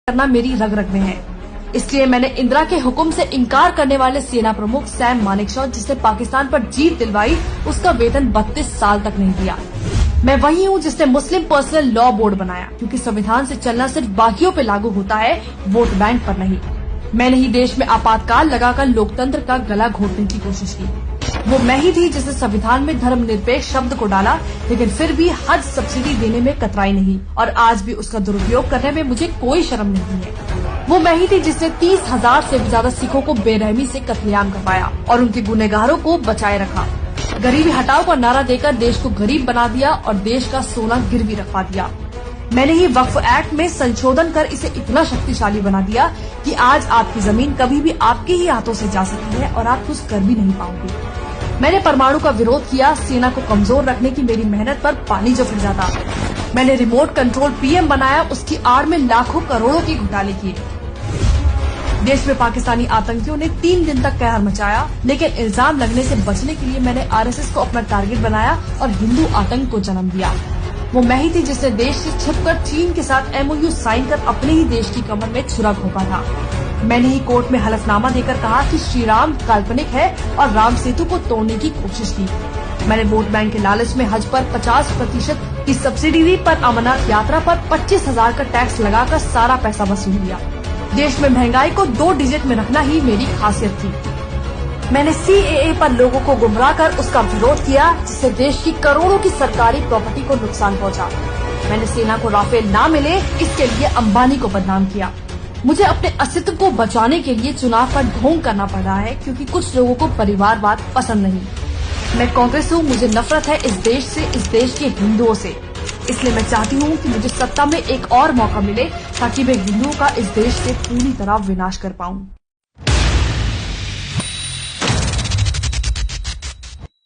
करना मेरी रग रग में है। इसलिए मैंने इंदिरा के हुक्म से इनकार करने वाले सेना प्रमुख सैम मानेकशॉ, जिसने पाकिस्तान पर जीत दिलवाई, उसका वेतन 32 साल तक नहीं दिया। मैं वही हूँ जिसने मुस्लिम पर्सनल लॉ बोर्ड बनाया, क्योंकि संविधान से चलना सिर्फ बाकियों पे लागू होता है, वोट बैंक पर नहीं। मैंने ही देश में आपातकाल लगाकर लोकतंत्र का गला घोटने की कोशिश की। वो मैं ही थी जिसने संविधान में धर्मनिरपेक्ष शब्द को डाला, लेकिन फिर भी हज सब्सिडी देने में कतराई नहीं, और आज भी उसका दुरुपयोग करने में मुझे कोई शर्म नहीं है। वो मैं ही थी जिसने 30,000 से भी ज्यादा सिखों को बेरहमी से कत्लेआम करवाया और उनके गुनहगारों को बचाए रखा। गरीबी हटाओ का नारा देकर देश को गरीब बना दिया और देश का सोना गिरवी रखवा दिया। मैंने ही वक्फ एक्ट में संशोधन कर इसे इतना शक्तिशाली बना दिया कि आज आपकी जमीन कभी भी आपके ही हाथों से जा सकती है और आप कुछ कर भी नहीं पाओगे। मैंने परमाणु का विरोध किया, सेना को कमजोर रखने की मेरी मेहनत पर पानी जो फिर जाता। मैंने रिमोट कंट्रोल पीएम बनाया, उसकी आड़ में लाखों करोड़ों के घोटाले किए। देश में पाकिस्तानी आतंकियों ने 3 दिन तक कहर मचाया, लेकिन इल्जाम लगने से बचने के लिए मैंने आरएसएस को अपना टारगेट बनाया और हिंदू आतंक को जन्म दिया। वो मैं ही थी जिसने देश से छिपकर चीन के साथ MOU साइन कर अपने ही देश की कमर में छुरा घोंपा था। मैंने ही कोर्ट में हलफनामा देकर कहा कि श्री राम काल्पनिक है और राम सेतु को तोड़ने की कोशिश की। मैंने वोट बैंक के लालच में हज पर 50% की सब्सिडी दी, पर अमरनाथ यात्रा पर 25,000 का टैक्स लगाकर सारा पैसा वसूल लिया। देश में महंगाई को 2 डिजिट में रखना ही मेरी खासियत थी। मैंने CAA पर लोगों को गुमराह कर उसका विरोध किया, जिससे देश की करोड़ों की सरकारी प्रॉपर्टी को नुकसान पहुंचा। मैंने सेना को राफेल ना मिले इसके लिए अंबानी को बदनाम किया। मुझे अपने अस्तित्व को बचाने के लिए चुनाव का ढोंग करना पड़ रहा है, क्योंकि कुछ लोगों को परिवारवाद पसंद नहीं। मैं कांग्रेस हूँ, मुझे नफरत है इस देश से, इस देश के हिंदुओं से। इसलिए मैं चाहती हूँ कि मुझे सत्ता में एक और मौका मिले, ताकि मैं हिंदुओं का इस देश से पूरी तरह विनाश कर पाऊँ।